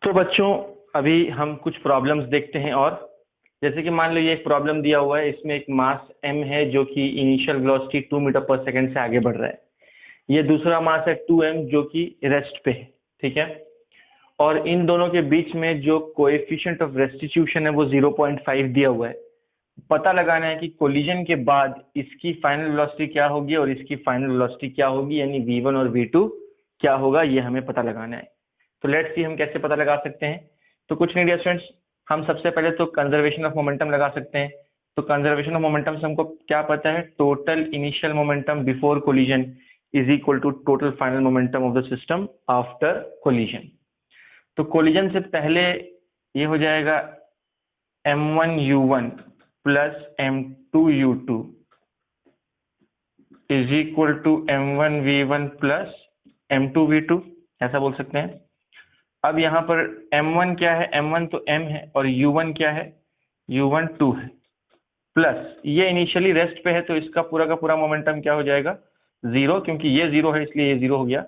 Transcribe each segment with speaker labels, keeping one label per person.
Speaker 1: तो बच्चों, अभी हम कुछ प्रॉब्लम्स देखते हैं। और जैसे कि मान लो ये एक प्रॉब्लम दिया हुआ है, इसमें एक मास m है जो कि इनिशियल वेलोसिटी 2 मीटर पर सेकंड से आगे बढ़ रहा है। ये दूसरा मास है 2m जो कि रेस्ट पे है, ठीक है। और इन दोनों के बीच में जो कोएफिशिएंट ऑफ रेस्टिट्यूशन है वो 0.5 दिया हुआ है। पता लगाना है कि कोलिजन के बाद इसकी फाइनल वेलोसिटी क्या होगी और इसकी फाइनल वेलोसिटी क्या होगी, यानी v1 और v2 क्या होगा, ये हमें पता लगाना है। तो लेट्स सी हम कैसे पता लगा सकते हैं। तो कुछ नहीं डियर स्टूडेंट्स, हम सबसे पहले तो कंजर्वेशन ऑफ मोमेंटम लगा सकते हैं। तो कंजर्वेशन ऑफ मोमेंटम से हमको क्या पता है, total initial momentum before collision is equal to total final momentum of the system after collision. तो कोलिजन से पहले ये हो जाएगा m1u1 plus m2u2 is equal to m1v1 plus m2v2, ऐसा बोल सकते हैं। अब यहाँ पर m1 क्या है, m1 तो m है, और u1 क्या है, u1 2 है, प्लस ये इनिशियली रेस्ट पे है तो इसका पूरा का पूरा मोमेंटम क्या हो जाएगा, 0, क्योंकि ये 0 है इसलिए ये 0 हो गया।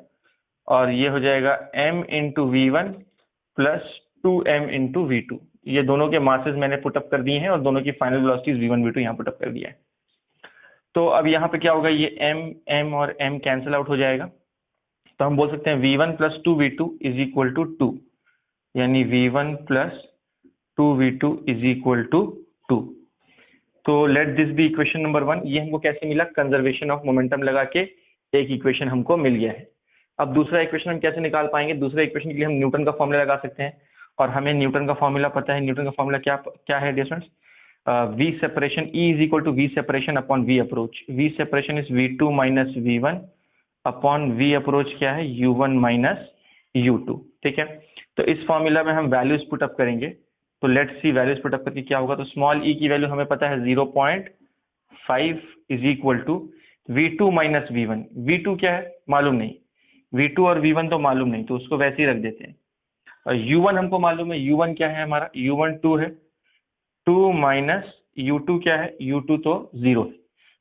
Speaker 1: और ये हो जाएगा m into v1 plus 2m into v2। ये दोनों के मासेस मैंने पुटअप कर दिए हैं और दोनों की फाइनल वेलोसिटीज v1 v2 यहाँ पुटअप कर दिया है। तो अब यहाँ पे क्या होगा, ये m और m कैंसिल आउट हो जाएगा। तो हम बोल सकते हैं v1 plus 2v2 is equal to 2, यानी v1 plus 2v2 is equal to 2। तो let this be equation number 1। ये हमको कैसे मिला, कंजर्वेशन ऑफ मोमेंटम लगा के एक इक्वेशन हमको मिल गया है। अब दूसरा इक्वेशन हम कैसे निकाल पाएंगे, दूसरे इक्वेशन के लिए हम न्यूटन का फॉर्मूला लगा सकते हैं, और हमें न्यूटन का फॉर्मूला पता है। न्यूटन का फॉर्मूला क्या क्या है dear students, v separation, E is equal to v separation upon v approach. v separation is v2 minus v1 upon v approach क्या है, u1 माइनस u2, ठीक है। तो इस फॉर्मूला में हम वैल्यूज पुटअप करेंगे। तो लेट्स सी वैल्यूज पुटअप करके क्या होगा। तो स्मॉल e की वैल्यू हमें पता है 0.5 is equal to v2 minus v1। v2 क्या है मालूम नहीं, v2 और v1 तो मालूम नहीं, तो उसको वैसे ही रख देते हैं। और u1 हमको मालूम है, u1 क्या है हमारा, u1 2 है, 2 माइनस u2 क्या है, u2 तो 0 है।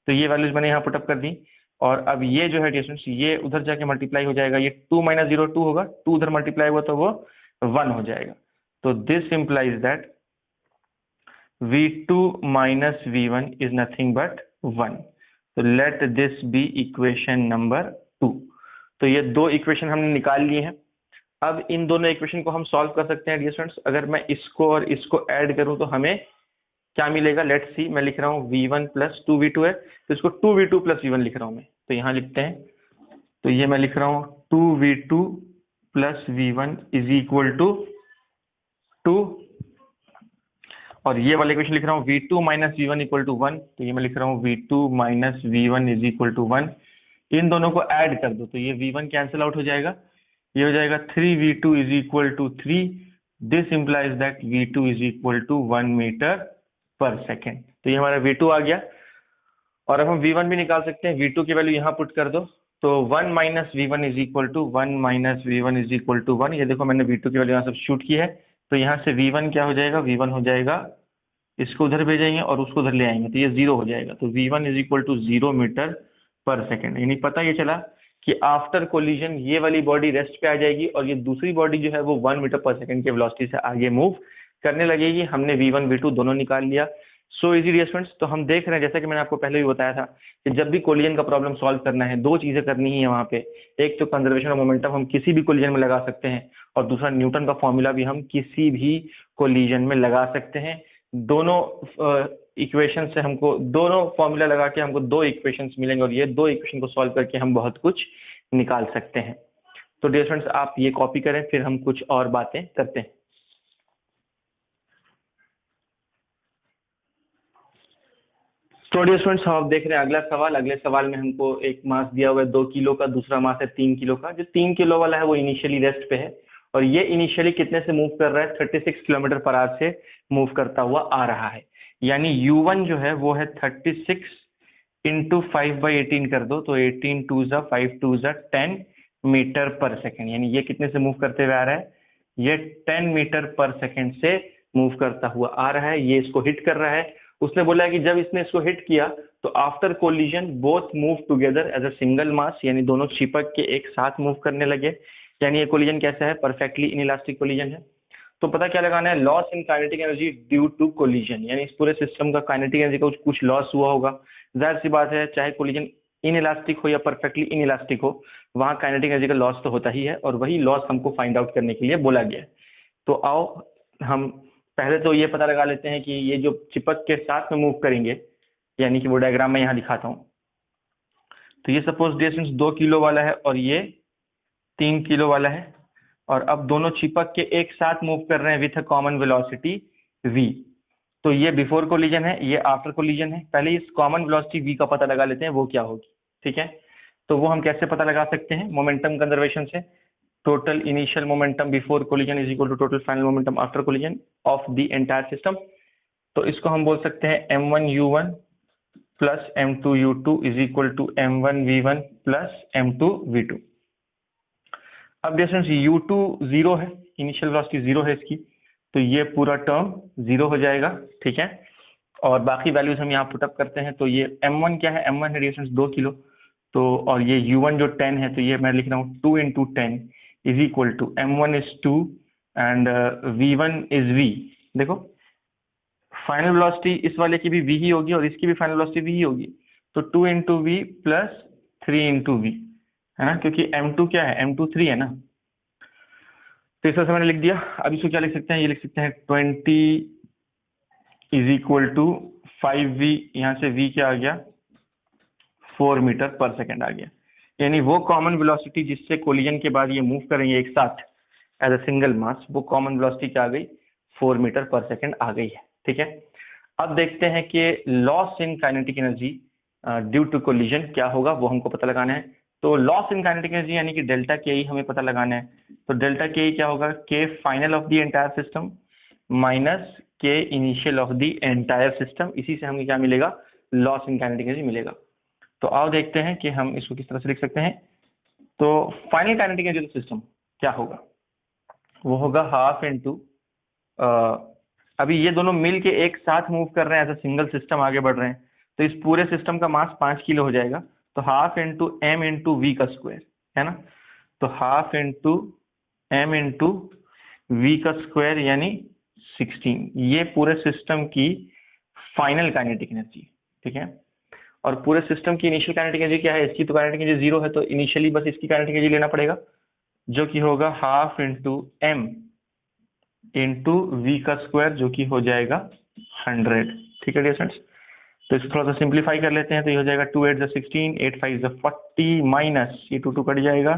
Speaker 1: तो ये वैल्यूज मैंने यहाँ पुटअप कर दी। और अब ये जो है डिस्टेंस, ये उधर जाके मल्टीप्लाई हो जाएगा, ये 2 माइनस 0 2 होगा, 2 उधर मल्टीप्लाई हुआ तो वो 1 हो जाएगा। तो this implies that v2 minus v1 is nothing but 1। तो let this be equation number 2। तो ये दो इक्वेशन हमने निकाल लिए हैं। अब इन दोनों इक्वेशन को हम सॉल्व कर सकते हैं डियर स्टूडेंट्स। अगर मैं इसको और इसको ऐड करूं तो हमें क्या मिलेगा, लेट्स सी। मैं लिख रहा हूँ v1 प्लस 2v2 है, तो इसको 2v2 प्लस v1 लिख रहा हूँ मैं। तो यहाँ लिखते हैं, तो ये मैं लिख रहा हूँ 2v2 plus v1 is equal to 2, और ये वाला इक्वेशन लिख रहा हूँ v2 minus v1 equal to 1। तो ये मैं लिख रहा हूँ v2 minus v1 is equal to 1। इन दोनों को ऐड कर दो तो ये v1 कैंसिल आउट हो जाएगा, ये हो जाएगा 3v2 is equal to 3। This implies that v2 is equal to 1 metre पर सेकेंड। तो ये हमारा v2 आ गया। और अब हम v1 भी निकाल सकते हैं, v2 की वैल्यू यहाँ पुट कर दो। तो 1 minus v1 is equal to 1 minus v1 is equal to 1। ये देखो मैंने v2 की वैल्यू यहाँ सब शूट की है। तो यहाँ से v1 क्या हो जाएगा, v1 हो जाएगा, इसको उधर भेजेंगे और उसको उधर ले आएंगे तो ये 0 हो जाएगा। तो v1 is equal to 0 metre पर सेकेंड। यानी पता ये चला कि आफ्टर कोलिजन ये वाली बॉडी रेस्ट पे आ जाएगी और ये दूसरी बॉडी जो है वो 1 मीटर पर सेकेंड के वेलोसिटी से आगे मूव करने लगेगी। हमने v1 v2 दोनों निकाल लिया। So easy dear students. तो हम देख रहे हैं, जैसा कि मैंने आपको पहले भी बताया था, कि जब भी कोलिजन का प्रॉब्लम सॉल्व करना है दो चीजें करनी ही है वहां पे। एक तो कंजर्वेशन ऑफ मोमेंटम हम किसी भी कोलिजन में लगा सकते हैं, और दूसरा न्यूटन का फॉर्मूला भी हम किसी भी कोलिजन में लगा सकते हैं। दोनों इक्वेशन से हमको, दोनों फॉर्मूला लगा के हमको दो इक्वेशंस मिलेंगे, और ये दो इक्वेशन को सॉल्व करके हम बहुत कुछ निकाल सकते हैं। तो डियर फ्रेंड्स, आप ये कॉपी करें, फिर हम कुछ और बातें करते हैं। तो डियर स्टूडेंट्स, हम देख रहे हैं अगला सवाल। अगले सवाल में हमको एक मास दिया हुआ है 2 किलो का, दूसरा मास है 3 किलो का। जो 3 किलो वाला है वो इनिशियली रेस्ट पे है, और ये इनिशियली कितने से मूव कर रहा है, 36 किलोमीटर पर आवर से मूव करता हुआ आ रहा है। यानी u1 जो है वो है 36 इंटू 5/18 कर दो, तो 18 2 ज़ा 5 2 ज़ा 10 मीटर पर सेकेंड। यानी ये कितने से मूव करते हुए आ रहा है, ये 10 मीटर पर सेकेंड से मूव करता हुआ आ रहा है। ये इसको हिट कर रहा है। उसने बोला है कि जब इसने इसको हिट किया तो after collision both move together as a single mass, यानी दोनों चिपक के एक साथ मूव करने लगे। यानी ये कोलिजन कैसा है, परफेक्टली इनइलास्टिक कोलिजन है। तो पता क्या लगाना है, loss in kinetic energy due to collision, यानी इस पूरे सिस्टम का काइनेटिक एनर्जी का कुछ लॉस हुआ होगा। जाहिर सी बात है, चाहे कोलिजन इनइलास्टिक हो या परफेक्टली इनइलास्टिक हो, वहां काइनेटिक एनर्जी का लॉस तो होता ही है, और वही लॉस हमको फाइंड आउट करने के लिए बोला गया है। तो आओ हम पहले तो ये पता लगा लेते हैं कि ये जो चिपक के साथ में मूव करेंगे, यानी कि वो डायग्राम में यहाँ दिखाता हूँ। तो ये सपोज डिस्टेंस 2 किलो वाला है और ये 3 किलो वाला है, और अब दोनों चिपक के एक साथ मूव कर रहे हैं with a common velocity v। तो ये बिफोर कोलिजन है, ये आफ्टर कोलिजन है। पहले इस कॉमन वेलोसिटी v का पता लगा लेते हैं, वो क्या होगी। ठीक है, तो वो हम कैसे पता लगा सकते हैं, मोमेंटम कंजर्वेशन से। Total initial momentum before collision is equal to total final momentum after collision of the entire system. तो इसको हम बोल सकते हैं m1u1 plus m2u2 is equal to m1v1 plus m2v2। अब डिस्टेंस u2 0 है, इनिशियल वेलोसिटी 0 है इसकी, तो ये पूरा टर्म 0 हो जाएगा। ठीक है, और बाकी वैल्यूज हम यहाँ पुटअप करते हैं। तो ये m1 क्या है, m1 है डिस्टेंस 2 किलो, तो और ये u1 जो 10 है, तो ये मैं लिख रहा हूँ 2 × 10 is equal to m1 is 2 and v1 is v। देखो फाइनल वेलोसिटी इस वाले की भी v ही होगी और इसकी भी फाइनल वेलोसिटी v ही होगी, तो 2 × v प्लस 3 × v, है ना, क्योंकि m2 क्या है, m2 3 है ना। तो इस तरह से मैंने लिख दिया। अब इसको क्या लिख सकते हैं, ये लिख सकते हैं 20 इज इक्वल टू 5v, यहाँ से v क्या आ गया, 4 मीटर पर सेकेंड आ गया। यानी वो कॉमन वेलोसिटी जिससे कोलिजन के बाद ये मूव करेंगे एक साथ एज अ सिंगल मास, वो कॉमन वेलोसिटी क्या आ गई, 4 मीटर पर सेकेंड आ गई है। ठीक है, अब देखते हैं कि loss in kinetic energy due to collision क्या होगा, वो हमको पता लगाना है। तो लॉस इन काइनेटिक एनर्जी यानी कि डेल्टा के हमें पता लगाना है। तो डेल्टा के क्या होगा, K final of the entire system minus K initial of the entire system, इसी से हमें क्या मिलेगा, लॉस इन काइनेटिक एनर्जी मिलेगा। तो आओ देखते हैं कि हम इसको किस तरह से लिख सकते हैं। तो फाइनल काइनेटिक एनर्जी सिस्टम क्या होगा, वो होगा हाफ इंटू, अभी ये दोनों मिल के एक साथ मूव कर रहे हैं, एज अ सिंगल सिस्टम आगे बढ़ रहे हैं, तो इस पूरे सिस्टम का मास 5 किलो हो जाएगा। तो half into m into we का स्क्वायर, है ना, तो half into m into we का स्क्वायर यानी 16, ये पूरे सिस्टम की फाइनल काइनेटिक एनर्जी। ठीक है, और पूरे सिस्टम की इनिशियल काइनेटिक एनर्जी क्या है, इसकी तो काइनेटिक एनर्जी 0 है, तो इनिशियली बस इसकी काइनेटिक एनर्जी लेना पड़ेगा, जो कि होगा half into m into we का स्क्वायर, जो कि हो जाएगा 100। ठीक है डियर स्टूडेंट्स, तो इसको थोड़ा सा सिंप्लीफाई कर लेते हैं। तो ये हो जाएगा 2 8 16, 8 5 40, माइनस ये 2 2 कट जाएगा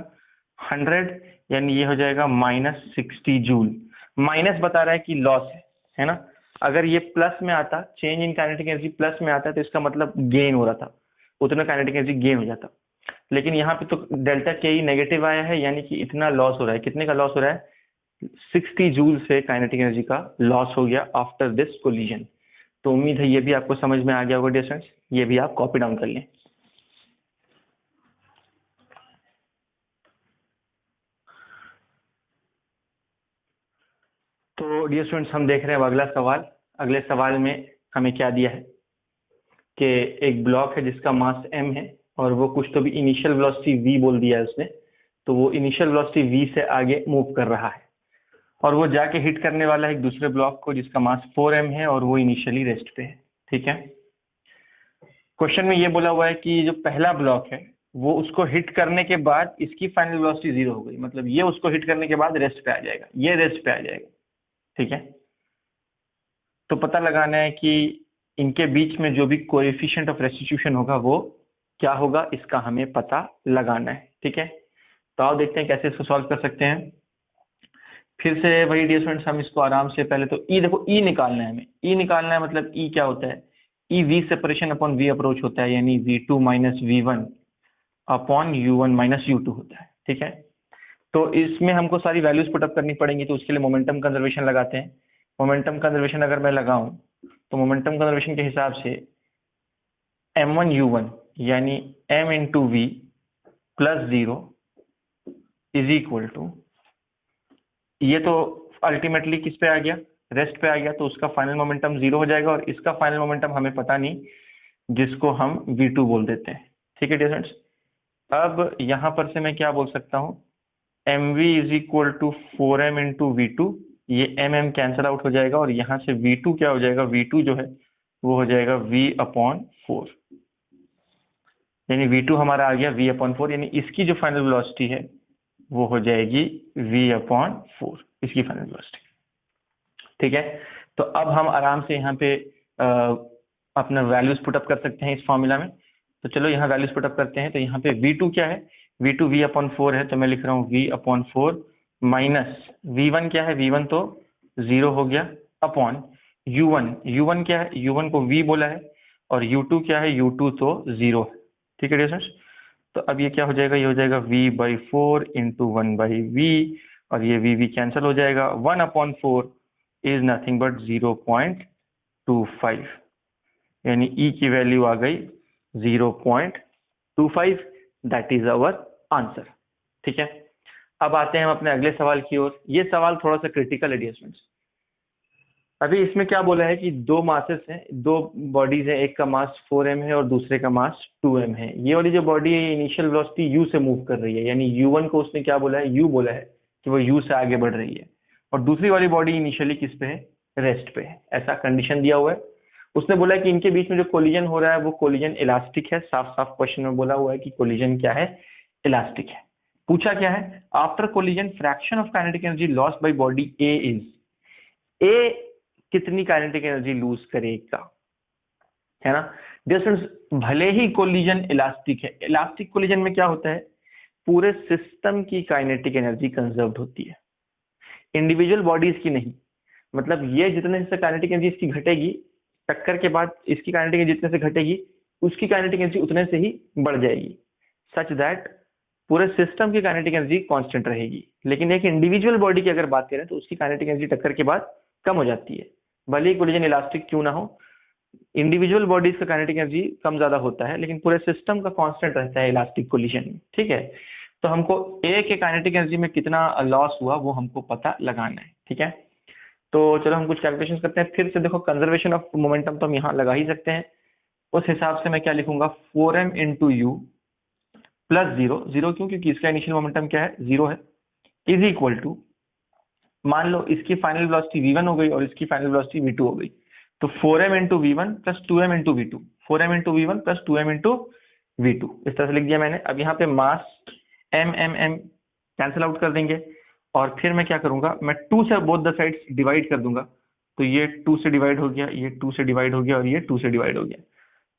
Speaker 1: 100, यानी ये हो जाएगा -60 जूल। माइनस बता रहा है कि लॉस है ना। अगर ये प्लस में आता, change in kinetic energy plus में आता, तो इसका मतलब गेन हो रहा था, उतना काइनेटिक एनर्जी गेन हो जाता। लेकिन यहाँ पे तो डेल्टा के ही नेगेटिव आया है, यानी कि इतना लॉस हो रहा है। कितने का लॉस हो रहा है, 60 जूल से काइनेटिक एनर्जी का लॉस हो गया आफ्टर दिस कोलिजन। तो उम्मीद है ये भी आपको समझ में आ गया होगा डियर स्टूडेंट्स, ये भी आप कॉपी डाउन कर लें। तो डियर स्टूडेंट्स हम देख रहे हैं अगला सवाल। अगले सवाल में हमें क्या दिया है कि एक ब्लॉक है जिसका मास m है, और वो कुछ तो भी इनिशियल वेलोसिटी v बोल दिया है उसने, तो वो इनिशियल वेलोसिटी v से आगे मूव कर रहा है, और वो जाके हिट करने वाला है एक दूसरे ब्लॉक को जिसका मास 4m है, और वो इनिशियली रेस्ट पे है। ठीक है, क्वेश्चन में ये बोला हुआ है कि जो पहला ब्लॉक है वो उसको हिट करने के बाद इसकी फाइनल वेलोसिटी 0 हो गई, मतलब ये उसको हिट करने के बाद रेस्ट पे आ जाएगा, ये रेस्ट पे आ जाएगा। ठीक है, तो पता लगाना है कि इनके बीच में जो भी कोएफिशिएंट ऑफ रेस्टिट्यूशन होगा वो क्या होगा, इसका हमें पता लगाना है। ठीक है, तो आओ देखते हैं कैसे इसको सॉल्व कर सकते हैं। फिर से वही डियर स्टूडेंट्स, हम इसको आराम से पहले तो ई, देखो ई निकालना है हमें, ई निकालना है, मतलब ई क्या होता है, E v separation upon v approach होता है, यानी v2 minus v1 upon u1 minus u2 होता है। ठीक है, तो इसमें हमको सारी वैल्यूज पुटअप करनी पड़ेंगी, तो उसके लिए मोमेंटम कंजर्वेशन लगाते हैं। मोमेंटम कंजर्वेशन अगर मैं लगाऊं, तो मोमेंटम कंजर्वेशन के हिसाब से m1u1 यानी m into v plus 0 is equal to, ये तो अल्टीमेटली किस पे आ गया, रेस्ट पे आ गया, तो उसका फाइनल मोमेंटम 0 हो जाएगा, और इसका फाइनल मोमेंटम हमें पता नहीं, जिसको हम v2 बोल देते हैं। ठीक है डियर फ्रेंड्स, अब यहाँ पर से मैं क्या बोल सकता हूँ, mv is equal to 4m into वी2 ये mm कैंसिल आउट हो जाएगा और यहाँ से v2 क्या हो जाएगा, v2 जो है वो हो जाएगा v/4, यानी v2 हमारा आ गया v/4, यानी इसकी जो फाइनल वेलोसिटी है वो हो जाएगी v/4, इसकी फाइनल वेलोसिटी। ठीक है, तो अब हम आराम से यहाँ पे अपना वैल्यूज पुटअप कर सकते हैं इस फॉर्मूला में। तो चलो यहाँ वैल्यूज पुटअप करते हैं। तो यहाँ पे v2 क्या है, v2 v/4 है, तो मैं लिख रहा हूँ v/4 माइनस v1 क्या है, v1 तो 0 हो गया, अपॉन u1 क्या है, u1 को v बोला है, और u2 क्या है, u2 तो 0 है। ठीक है डियर, तो अब ये क्या हो जाएगा, ये हो जाएगा v/4 इंटू 1/v, और ये v कैंसिल हो जाएगा। 1/4 इज नथिंग बट 0.25, यानी e की वैल्यू आ गई 0.25, दैट इज आवर आंसर। ठीक है, अब आते हैं हम अपने अगले सवाल की ओर। ये सवाल थोड़ा सा क्रिटिकल है डियर स्टूडेंट्स। अभी इसमें क्या बोला है कि दो मासेस हैं, दो बॉडीज है, एक का मास 4m है और दूसरे का मास 2m है। ये वाली जो बॉडी है इनिशियल वेलोसिटी u से मूव कर रही है, यानी u1 को उसने क्या बोला है, u बोला है कि वो u से आगे बढ़ रही है, और दूसरी वाली बॉडी इनिशियली किस पे है, रेस्ट पे है। ऐसा कंडीशन दिया हुआ है। उसने बोला है कि इनके बीच में जो कोलिजन हो रहा है वो कोलिजन इलास्टिक है। साफ साफ क्वेश्चन में बोला हुआ है कि कोलिजन क्या है, इलास्टिक है। पूछा क्या है, after collision fraction of kinetic energy lost by body A is, A कितनी काइनेटिक एनर्जी लूज करेगा, है ना। डिस्टेंस भले ही कोलिजन इलास्टिक है, इलास्टिक कोलिजन में क्या होता है, पूरे सिस्टम की काइनेटिक एनर्जी कंजर्व्ड होती है, इंडिविजुअल बॉडीज की नहीं। मतलब ये जितने से काइनेटिक एनर्जी इसकी घटेगी, टक्कर के बाद इसकी काइनेटिक एनर्जी जितने से घटेगी, उसकी काइनेटिक एनर्जी उतने से ही बढ़ जाएगी, सच दैट पूरे सिस्टम की काइनेटिक एनर्जी कांस्टेंट रहेगी। लेकिन एक इंडिविजुअल बॉडी की अगर बात करें तो उसकी काइनेटिक एनर्जी टक्कर के बाद कम हो जाती है, भले ही कोलिजन इलास्टिक क्यों ना हो। इंडिविजुअल बॉडीज का काइनेटिक एनर्जी कम ज्यादा होता है, लेकिन पूरे सिस्टम का कांस्टेंट रहता है इलास्टिक कोलिजन में। ठीक है, तो हमको ए के काइनेटिक एनर्जी में कितना लॉस हुआ वो हमको पता लगाना है। ठीक है, तो चलो हम कुछ कैलकुलेशन करते हैं। फिर से देखो, कंजर्वेशन ऑफ मोमेंटम तो हम यहाँ लगा ही सकते हैं। उस हिसाब से मैं क्या लिखूंगा, 4m इंटू यू प्लस 0 क्यों, क्योंकि इसका इनिशियल मोमेंटम क्या है, 0 है, इज इक्वल टू, मान लो इसकी फाइनल वेलोसिटी v1 हो गई और इसकी फाइनल वेलोसिटी v2 हो गई, तो 4m into v1 plus 2m into v2, 4m into v1 plus 2m into v2, इस तरह से लिख दिया मैंने। अब यहाँ पे मास m कैंसिल आउट कर देंगे, और फिर मैं क्या करूंगा, मैं 2 से बोथ द साइड्स डिवाइड कर दूंगा। तो ये 2 से डिवाइड हो गया, ये 2 से डिवाइड हो गया, और ये 2 से डिवाइड हो गया।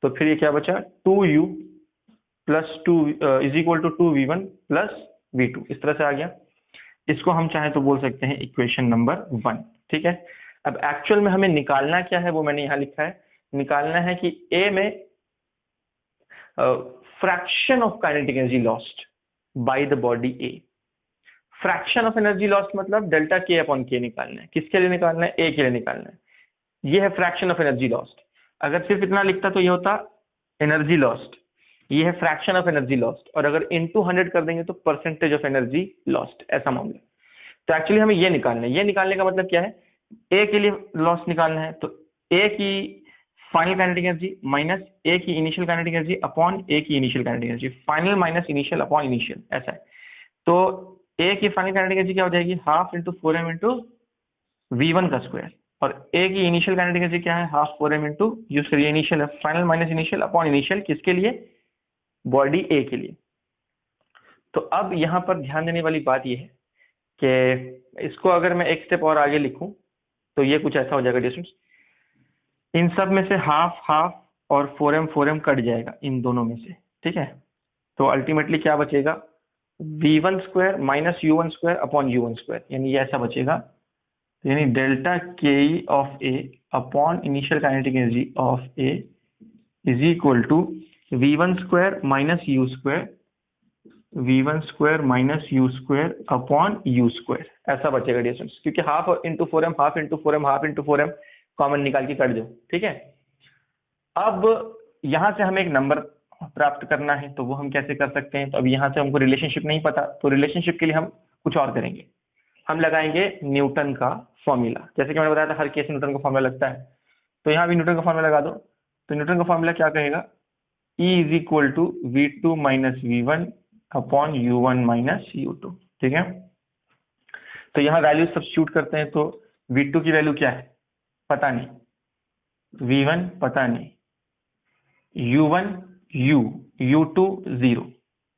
Speaker 1: तो फिर ये क्या बचा, 2u plus 2 is equal to 2v1 plus v2, इस तरह से आ गया। इसको हम चाहे तो बोल सकते हैं इक्वेशन नंबर 1। ठीक है, अब एक्चुअल में हमें निकालना क्या है वो मैंने यहाँ लिखा है। निकालना है कि ए में fraction of kinetic energy lost by the body A. Fraction of energy lost मतलब डेल्टा के अपॉन के निकालना है। किसके लिए निकालना है, ए के लिए निकालना है। ये है फ्रैक्शन ऑफ एनर्जी लॉस्ट। अगर सिर्फ इतना लिखता तो ये होता एनर्जी लॉस्ट, ये है फ्रैक्शन ऑफ एनर्जी लॉस्ट, और अगर इनटू 100 कर देंगे तो परसेंटेज ऑफ एनर्जी लॉस्ट, ऐसा मामला। तो एक्चुअली हमें ये निकालना है। ये निकालने का मतलब क्या है, ए के लिए लॉस निकालना है, तो ए की फाइनल काइनेटिक एनर्जी माइनस ए की इनिशियल काइनेटिक एनर्जी अपॉन ए की initial kinetic energy, final minus initial upon initial, ऐसा है। तो ए की फाइनल काइनेटिक एनर्जी क्या हो जाएगी, half into 4m into v1 का स्क्वायर, और ए की इनिशियल काइनेटिक एनर्जी क्या है, हाफ 4m इंटू यूज करिए इनिशियल है, final minus initial upon initial, किसके लिए, बॉडी ए के लिए। तो अब यहाँ पर ध्यान देने वाली बात यह है कि इसको अगर मैं एक स्टेप और आगे लिखूं तो ये कुछ ऐसा हो जाएगा डिस्टेंस, इन सब में से हाफ हाफ और 4m कट जाएगा इन दोनों में से। ठीक है, तो अल्टीमेटली क्या बचेगा, v1 square minus u1 square upon u1 square, यानी ये ऐसा बचेगा। यानी delta K of A upon initial kinetic energy of A is equal to v1 square minus u square, v1 square minus u square upon u square, ऐसा बचेगा distance. क्योंकि half into 4m half into 4m half into 4m common निकाल के कर दो। ठीक है, अब यहां से हमें एक नंबर प्राप्त करना है, तो वो हम कैसे कर सकते हैं। तो अब यहाँ से हमको रिलेशनशिप नहीं पता, तो रिलेशनशिप के लिए हम कुछ और करेंगे, हम लगाएंगे न्यूटन का फॉर्मूला। जैसे कि मैंने बताया था हर केस न्यूटन का फॉर्मूला लगता है, तो यहाँ भी न्यूटन का फॉर्मूला लगा दो। तो न्यूटन का फॉर्मूला क्या कहेगा, E is equal to v2 minus v1 upon u1 minus u2। ठीक है, तो यहाँ वैल्यू सब्स्टिट्यूट करते हैं, तो v2 की वैल्यू क्या है पता नहीं, v1 पता नहीं, u1 u, u2 0,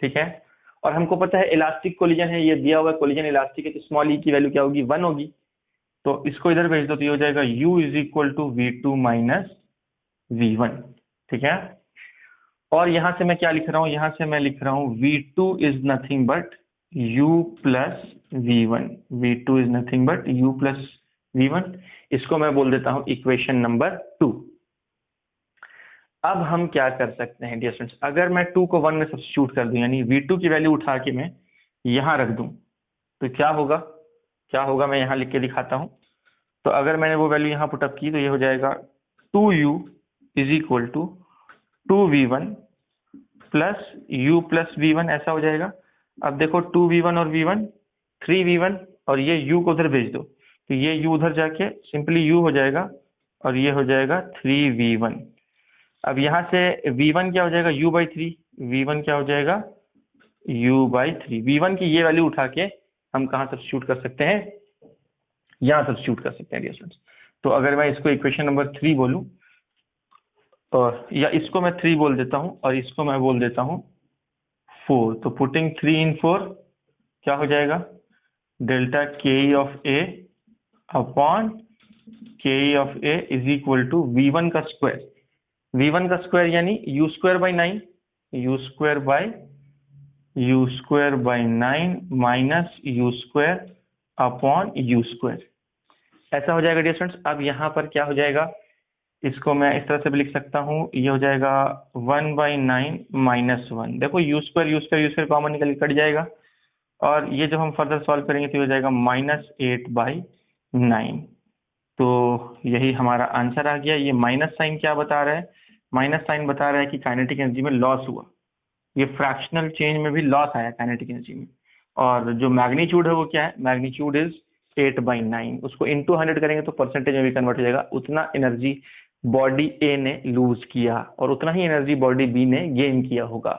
Speaker 1: ठीक है। और हमको पता है इलास्टिक कोलिजन है, ये दिया हुआ कोलिजन इलास्टिक है, तो स्मॉल ई की वैल्यू क्या होगी 1 होगी। तो इसको इधर भेज दो तो ये हो जाएगा u is equal to v2 minus v1, ठीक है। और यहां से मैं क्या लिख रहा हूं, यहां से मैं लिख रहा हूं v2 is nothing but u plus v1, v2 is nothing but u plus v1। इसको मैं बोल देता हूं इक्वेशन नंबर 2। अब हम क्या कर सकते हैं डियर स्टूडेंट्स, अगर मैं 2 को 1 में सब्स्टिट्यूट कर दूं, यानी v2 की वैल्यू उठा के मैं यहां रख दूं, तो क्या होगा, क्या होगा मैं यहां लिख के दिखाता हूं। तो अगर मैंने वो वैल्यू यहां पुटअप की तो ये हो जाएगा 2u is equal to 2v1 plus u plus v1, ऐसा हो जाएगा। अब देखो 2v1 और v1 3v1, और ये u को उधर भेज दो तो ये u उधर जाके सिंपली u हो जाएगा और ये हो जाएगा 3v1। अब यहाँ से v1 क्या हो जाएगा u/3, v1 क्या हो जाएगा u/3। v1 की ये वैल्यू उठा के हम कहाँ सब्स्टिट्यूट कर सकते हैं, यहाँ सब्स्टिट्यूट कर सकते हैं डियर स्टूडेंट्स। तो अगर मैं इसको इक्वेशन नंबर 3 बोलूं, और या इसको मैं 3 बोल देता हूं और इसको मैं बोल देता हूं 4, तो पुटिंग 3 इन 4 क्या हो जाएगा, delta K of A upon K of A is equal to v1 का स्क्वायर, v1 का स्क्वायर यानी u square by 9, u square by 9 minus u square upon u square, ऐसा हो जाएगा डियर स्टूडेंट्स। अब यहाँ पर क्या हो जाएगा, इसको मैं इस तरह से भी लिख सकता हूँ, ये हो जाएगा 1/9 माइनस 1। देखो u स्क्वायर कॉमन निकल कट जाएगा, और ये जब हम फर्दर सॉल्व करेंगे तो ये हो जाएगा -8/9। तो यही हमारा आंसर आ गया। ये माइनस साइन क्या बता रहा है, माइनस साइन बता रहा है कि काइनेटिक एनर्जी में लॉस हुआ, ये फ्रैक्शनल चेंज में भी लॉस आया काइनेटिक एनर्जी में। और जो मैग्नीट्यूड है वो क्या है, मैग्नीट्यूड इज 8/9, उसको इंटू 100 करेंगे तो परसेंटेज में भी कन्वर्ट हो जाएगा। उतना एनर्जी बॉडी ए ने लूज किया और उतना ही एनर्जी बॉडी बी ने गेन किया होगा।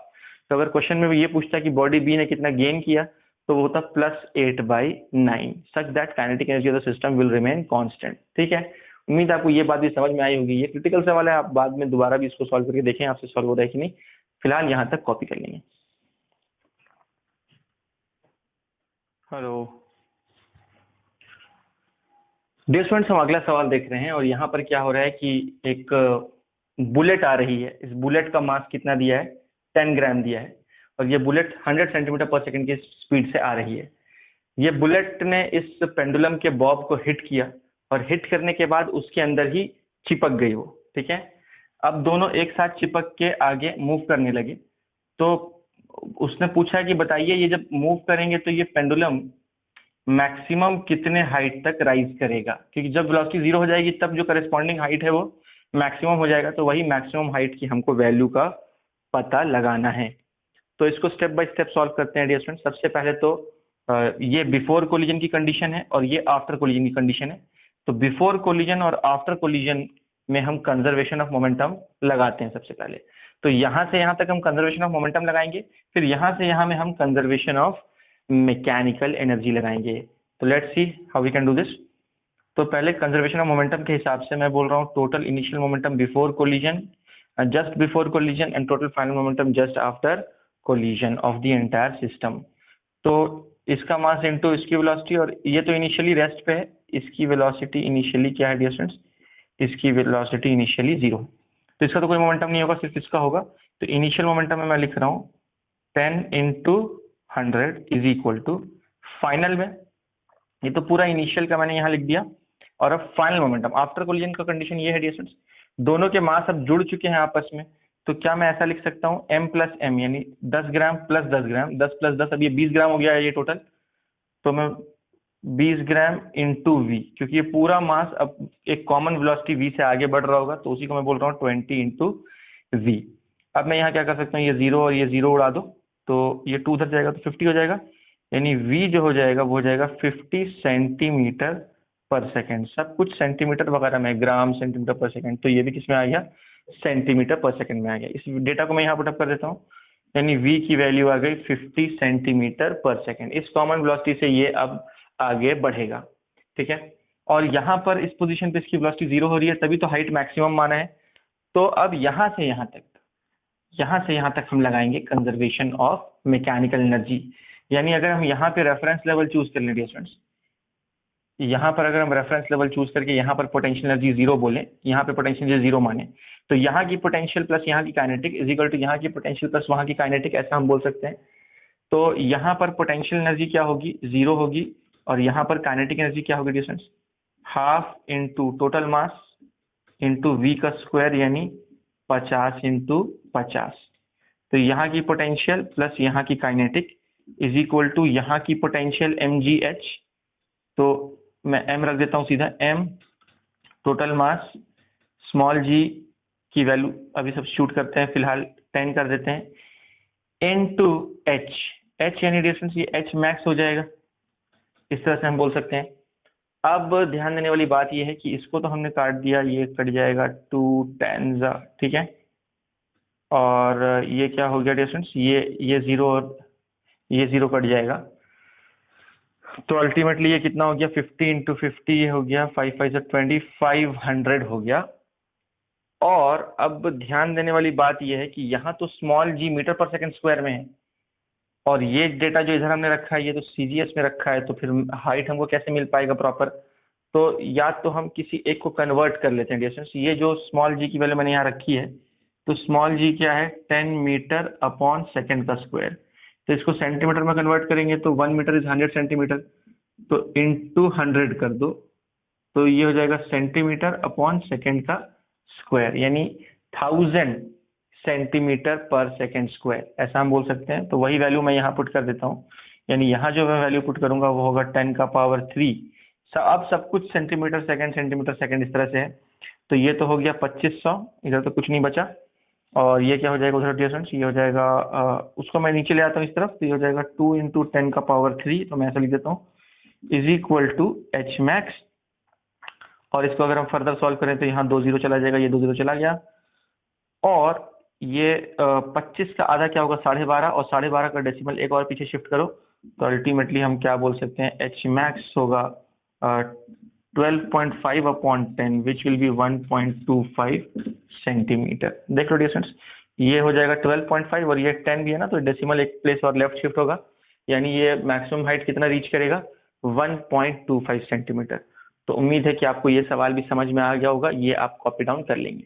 Speaker 1: तो अगर क्वेश्चन में भी ये पूछता है कि बॉडी बी ने कितना गेन किया, तो वो होता +8/9, such that kinetic energy of the system will remain constant, ठीक है। उम्मीद है आपको ये बात भी समझ में आई होगी। ये क्रिटिकल सवाल है, आप बाद में दोबारा भी इसको सॉल्व करके देखें आपसे सॉल्व हो रहा है कि नहीं। फिलहाल यहाँ तक कॉपी कर लेंगे। हेलो डियर स्टूडेंट्स, हम अगला सवाल देख रहे हैं और यहाँ पर क्या हो रहा है कि एक बुलेट आ रही है। इस बुलेट का मास कितना दिया है, 10 ग्राम दिया है, और ये बुलेट 100 सेंटीमीटर पर सेकंड की स्पीड से आ रही है। ये बुलेट ने इस पेंडुलम के बॉब को हिट किया और हिट करने के बाद उसके अंदर ही चिपक गई वो, ठीक है। अब दोनों एक साथ चिपक के आगे मूव करने लगे। तो उसने पूछा कि बताइए ये जब मूव करेंगे तो ये पेंडुलम मैक्सिमम कितने हाइट तक राइज करेगा, क्योंकि जब वेलोसिटी 0 हो जाएगी तब जो करस्पॉन्डिंग हाइट है वो मैक्सिमम हो जाएगा। तो वही मैक्सिमम हाइट की हमको वैल्यू का पता लगाना है। तो इसको स्टेप बाय स्टेप सॉल्व करते हैं डियर स्टूडेंट। सबसे पहले तो ये बिफोर कोलिजन की कंडीशन है और ये आफ्टर कोलिजन की कंडीशन है। तो बिफोर कोलिजन और आफ्टर कोलिजन में हम कंजर्वेशन ऑफ मोमेंटम लगाते हैं सबसे पहले। तो यहाँ से यहाँ तक हम कंजर्वेशन ऑफ मोमेंटम लगाएंगे, फिर यहाँ से यहाँ में हम कंजर्वेशन ऑफ मैकेनिकल एनर्जी लगाएंगे। तो let's see how we can do this. तो पहले कंजर्वेशन ऑफ मोमेंटम के हिसाब से मैं बोल रहा हूँ total initial momentum before collision, just before collision, and total final momentum just after collision of the entire system. तो इसका मास इनटू इसकी वेलोसिटी, और ये तो इनिशियली रेस्ट पे है, इसकी वेलोसिटी इनिशियली क्या है डियर स्टूडेंट्स, इसकी वेलोसिटी इनिशियली 0। तो इसका तो कोई मोमेंटम नहीं होगा, सिर्फ इसका होगा। तो इनिशियल मोमेंटम में मैं लिख रहा हूँ 10 × 100 इज इक्वल टू फाइनल में, ये तो पूरा इनिशियल का मैंने यहाँ लिख दिया। और अब फाइनल मोमेंटम आफ्टर कोलिजन का कंडीशन ये है डियर स्टूडेंट्स, दोनों के मास अब जुड़ चुके हैं आपस में। तो क्या मैं ऐसा लिख सकता हूँ m + m, यानी 10 ग्राम प्लस 10 ग्राम, 10 + 10, अब ये 20 ग्राम हो गया है ये टोटल। तो मैं 20 ग्राम इंटू v, क्योंकि ये पूरा मास अब एक कॉमन वेलोसिटी v से आगे बढ़ रहा होगा, तो उसी को मैं बोल रहा हूँ 20 × v। अब मैं यहाँ क्या कर सकता हूँ, ये 0 और ये 0 उड़ा दो, तो ये 2 उधर जाएगा तो 50 हो जाएगा, यानी v जो हो जाएगा वो हो जाएगा 50 सेंटीमीटर पर सेकेंड। सब कुछ सेंटीमीटर वगैरह में, ग्राम सेंटीमीटर पर सेकेंड, तो ये भी किसमें आ गया, सेंटीमीटर पर सेकेंड में आ गया। इस डेटा को मैं यहाँ पुटअप कर देता हूँ, यानी v की वैल्यू आ गई 50 सेंटीमीटर पर सेकेंड। इस कॉमन वेलोसिटी से ये अब आगे बढ़ेगा, ठीक है। और यहाँ पर इस पोजीशन पे इसकी वेलोसिटी 0 हो रही है, तभी तो हाइट मैक्सिमम माना है। तो अब यहाँ से यहाँ तक हम लगाएंगे कंजर्वेशन ऑफ मैकेनिकल एनर्जी। यानी अगर हम यहाँ पे रेफरेंस लेवल चूज कर लें डियर स्टूडेंट्स, यहाँ पर अगर हम रेफरेंस लेवल चूज करके यहाँ पर पोटेंशियल एनर्जी 0 बोलें, यहाँ पे पोटेंशियल एनर्जी 0 माने, तो यहाँ की पोटेंशियल प्लस यहाँ की काइनेटिक इज इक्वल टू यहाँ की पोटेंशियल प्लस वहाँ की काइनेटिक, ऐसा हम बोल सकते हैं। तो यहाँ पर पोटेंशियल एनर्जी क्या होगी, 0 होगी, और यहाँ पर काइनेटिक एनर्जी क्या होगी dear students, half into total mass into we का स्क्वायर, यानी 50 इंटू 50। तो यहाँ की पोटेंशियल प्लस यहाँ की काइनेटिक इज इक्वल टू यहाँ की पोटेंशियल mgh, तो मैं m रख देता हूँ सीधा, m total mass small g की वैल्यू अभी सब्स्टिट्यूट करते हैं, फिलहाल 10 कर देते हैं, इनटू h, h यानी डिस्टेंस ये h मैक्स हो जाएगा, इस तरह से हम बोल सकते हैं। अब ध्यान देने वाली बात ये है कि इसको तो हमने काट दिया, ये कट जाएगा 2 10, ठीक है। और ये क्या हो गया डिस्टेंस, ये 0 और ये 0 कट जाएगा, तो अल्टीमेटली ये कितना हो गया, 50 इंटू 50, ये हो गया 5 5 20, 500 हो गया। और अब ध्यान देने वाली बात ये है कि यहाँ तो स्मॉल g मीटर पर सेकंड स्क्वायर में है, और ये डेटा जो इधर हमने रखा है ये तो CGS में रखा है, तो फिर हाइट हमको कैसे मिल पाएगा प्रॉपर। तो या तो हम किसी एक को कन्वर्ट कर लेते हैं डिस्टेंस, ये जो स्मॉल g की वैल्यू मैंने यहाँ रखी है, तो स्मॉल g क्या है, 10 मीटर अपॉन सेकेंड का स्क्वायर, तो इसको सेंटीमीटर में कन्वर्ट करेंगे तो 1 मीटर इज 100 सेंटीमीटर, तो इंटू 100 कर दो, तो ये हो जाएगा सेंटीमीटर अपॉन सेकेंड का स्क्वायर, यानी 1000 सेंटीमीटर पर सेकेंड स्क्वायर, ऐसा हम बोल सकते हैं। तो वही वैल्यू मैं यहाँ पुट कर देता हूँ, यानी यहाँ जो मैं वैल्यू पुट करूंगा वो होगा 10 का पावर 3। अब सब कुछ सेंटीमीटर सेकेंड इस तरह से है, तो ये तो हो गया 2500, इधर तो कुछ नहीं बचा, और ये क्या हो जाएगा उधर डिस्टेंस, ये हो जाएगा उसको मैं नीचे ले आता हूँ इस तरफ, तो ये हो जाएगा 2 इंटू 10 का पावर 3, तो मैं ऐसा लिख देता हूँ, is equal to h max. और इसको अगर हम फर्दर सॉल्व करें तो यहाँ 2 0 चला जाएगा, ये 2 0 चला गया, और ये 25 का आधा क्या होगा, 12.5, और 12.5 का डेसिमल एक और पीछे शिफ्ट करो, तो अल्टीमेटली हम क्या बोल सकते हैं, h मैक्स होगा 12.5 upon 10 which will be 1.25 centimetre. देख लो डिस्टेंस, ये हो जाएगा 12.5 और ये 10 भी है ना, तो डेसिमल एक प्लेस और लेफ्ट शिफ्ट होगा, यानी ये मैक्सिमम हाइट कितना रीच करेगा, 1.25 सेंटीमीटर। तो उम्मीद है कि आपको ये सवाल भी समझ में आ गया होगा, ये आप कॉपी डाउन कर लेंगे।